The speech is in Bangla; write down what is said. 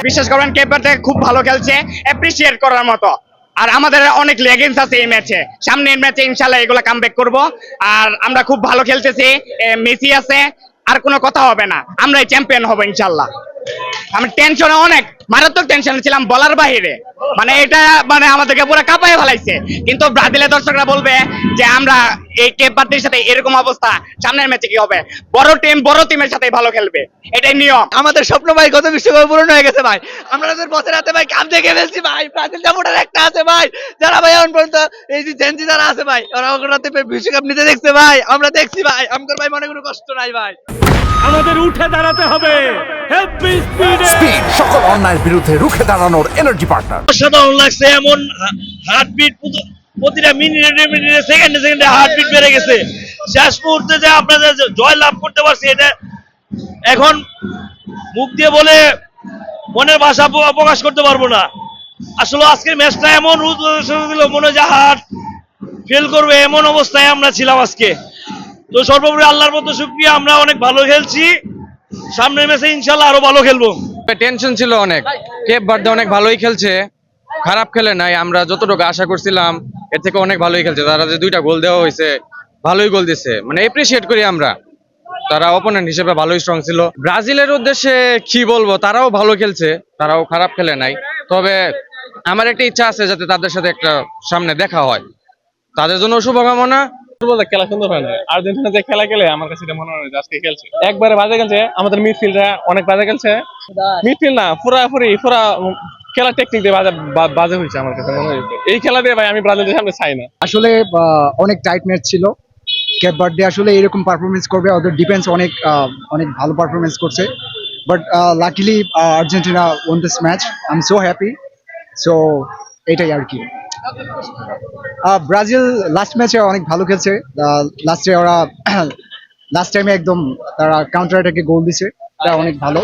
বিশ্বাস করবেন কেপ ভার্দে খুব ভালো খেলছে, অ্যাপ্রিসিয়েট করার মতো। আর আমাদের অনেক লেগেন্স আছে এই ম্যাচে, সামনের ম্যাচে ইনশাল্লাহ এগুলো কামব্যাক করব। আর আমরা খুব ভালো খেলতেছি, মেসি আছে, আর কোনো কথা হবে না, আমরাই চ্যাম্পিয়ন হব ইনশাল্লাহ। আমি টেনশনে অনেক মারাত্মক টেনশনে ছিলাম বলার বাহিরে, মানে এটা মানে আমাদেরকে পুরো কাঁপায় ফেলাইছে। কিন্তু ব্রাজিলের দর্শকরা বলবে যে আমরা এই কেপ ভার্দের সাথে এরকম অবস্থা, সামনের ম্যাচে কি হবে, বড় টিমের সাথে ভালো খেলবে, এটাই নিয়ম। আমাদের স্বপ্ন ভাই গত বিশ্বকাপে পূরণ হয়ে গেছে ভাই। আমরা আমাদের বছর হাতে ভাই কাম দেখে ফেলছি ভাই। ব্রাজিল সাপোর্টার একটা আছে ভাই, যারা ভাই এখন পর্যন্ত এই যে জেনজি যারা আছে ভাই, ওরা ওখানে বিশ্বকাপ নিতে দেখছে ভাই, আমরা দেখছি ভাই, আমাদের ভাই মনে কোনো কষ্ট নাই ভাই। আমাদের উঠে দাঁড়াতে হবে। হেভি স্পিড সকল অন্যায়ের বিরুদ্ধে রুখে দাঁড়ানোর এনার্জি পার্টনার। অসাধারণ লাগছে, এমন হার্টবিট প্রতিটা মিনিটে সেকেন্ডে হার্টবিট বেড়ে গেছে। শেষ মুহূর্তে যে আপনাদের জয় লাভ করতে পারছি, এটা এখন মুখ দিয়ে বলে মনের ভাষা প্রকাশ করতে পারবো না। আসলে আজকের ম্যাচটা এমন মনে হয় যে হার্ট ফেল করবে এমন অবস্থায় আমরা ছিলাম আজকে। তো সর্বোপরি আল্লাহর মতো শুকরিয়া, আমরা অনেক ভালো খেলছি, সামনের ম্যাচে ইনশাল্লাহ আরো ভালো খেলবো। টেনশন ছিল অনেক, কেপ ভার্দে অনেক ভালোই খেলছে, খারাপ খেলে নাই। আমরা যতটুকু আশা করছিলাম এর থেকে অনেক ভালোই খেলছে। তারা যে 2টা গোল দেওয়া হয়েছে, ভালোই গোল দিছে, মানে এপ্রিসিয়েট করি আমরা। তারা অপোনেন্ট হিসেবে ভালোই স্ট্রং ছিল। ব্রাজিলের উদ্দেশ্যে কি বলবো, তারাও ভালো খেলছে, তারাও খারাপ খেলে নাই। তবে আমার একটা ইচ্ছা আছে যাতে তাদের সাথে একটা সামনে দেখা হয়, তাদের জন্য শুভকামনা। খেলা সুন্দর হয় না, আর্জেন্টিনা যে খেলা খেলে আমার কাছে এটা মনে হয় যে আজকে খেলছে একবারে বাজে খেলছে। আমাদের মিডফিল্ডরা অনেক বাজে খেলছে, মিডফিল্ড না পুরা খেলা টেকনিক দিয়ে বাজে হয়েছে আমার কাছে মনে হয়েছে। এই খেলা দিয়ে ভাই আমি ব্রাজিলের সামনে চাই না। আসলে অনেক টাইট ম্যাচ ছিল। কেপ ভার্দে আসলে এরকম পারফরমেন্স করবে, ওদের ডিফেন্স অনেক অনেক ভালো পারফরমেন্স করছে। But luckily Argentina one this match, I am so happy. So এটাই আর কি। ব্রাজিল লাস্ট ম্যাচে অনেক ভালো খেলছে। লাস্টে ওরা লাস্ট টাইমে একদম তারা কাউন্টার অ্যাটাকে গোল দিছে, এটা অনেক ভালো।